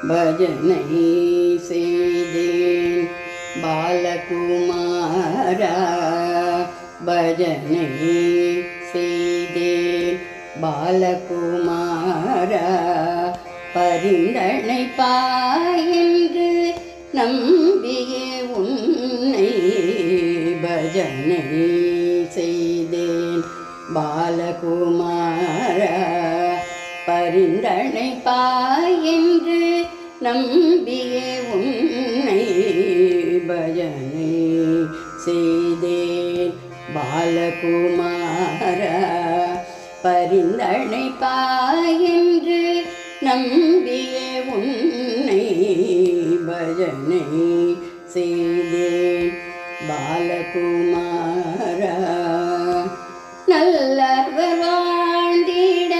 பஜனை செய்தேன் பாலகுமாரா. பஜனை செய்தேன் பாலகுமாரா. பரிந்தனை பாயென்று நம்பியே உன்னை பஜனை செய்தேன் பாலகுமாரா. பரிந்தனை பாயென்று நம்பியே உன்னை பஜனை செய்தேன் பாலகுமாரா. பரிந்தனை பாயென்று நம்பியே உன்னை பஜனை செய்தேன் பாலகுமாரா. நல்லவர் வாழ்ந்திட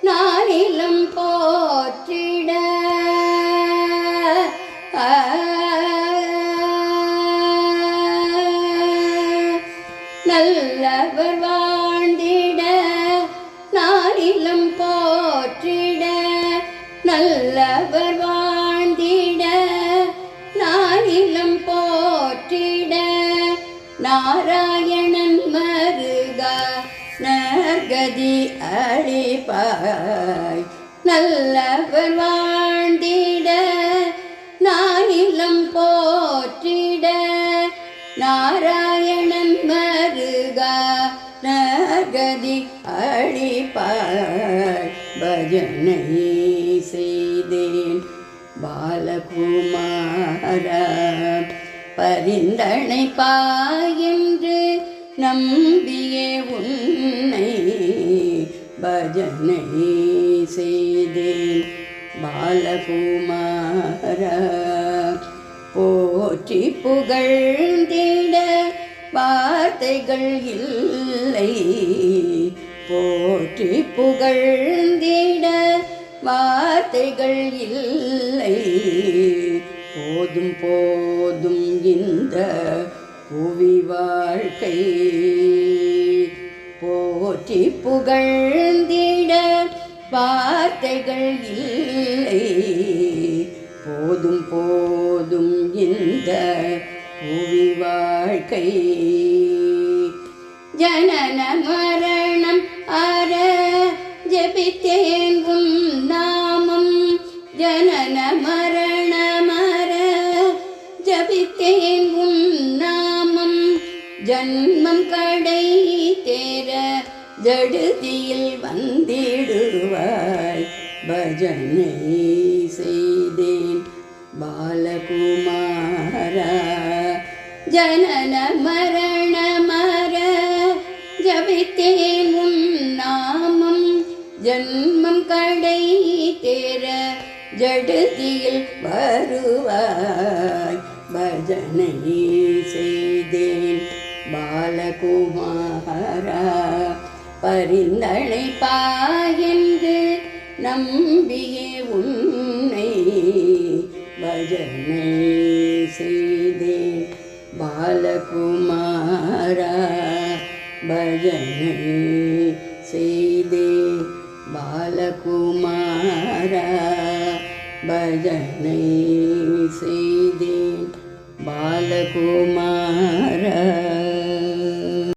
நானிலம் போற்றிட நல்லவர் வாழ்ந்திட நானிலம் போற்றிட நல்லவர் வாழ்ந்திட நானிலம் போற்றிட நாராயணன் மருகா நற்கதி அளிப்பாய். நல்லவர் வாழ்ந்திட நானிலம் போற்றிட நாராயணன் மருகா நற்கதி அளிப்பாய். பஜனை செய்தேன் பாலகுமாரா. பரிந்தனை பாயென்று நம்பியே உன்னை பஜனை செய்தேன் பாலகுமாரா. போற்றி புகழ்ந்திட வார்த்தைகள் இல்லை. போற்றி புகழ்ந்திட வார்த்தைகள் இல்லை. போதும் போதும் இந்த புவி வாழ்க்கை. போற்றி புகழ்ந்திட வார்த்தைகள் இல்லை. போதும் போதும் இந்த புவி வாழ்க்கை. ஜனன மரணம் அற ஜபித்தேன் உன் நாமம். ஜனன மரணம் அற ஜபித்தேன் உன் நாமம். ஜன்மம் கடை தேர ஜடுதியில் வந்திடுவாய். பஜனை செய்தேன் பாலகுமாரா. ஜனன மரண மர ஜபித்தேன் உன் நாமம். ஜன்மம் கடை தேர ஜடுதியில் வருவாய். பஜனை செய்தேன் பாலகுமாரா. பரிந்தனை பாயென்று நம்பியே உன்னை பஜனை செய்தேன் பாலகுமாரா. பஜனை செய்தேன் பாலகுமாரா. பஜனை செய்தேன் பாலகுமாரா.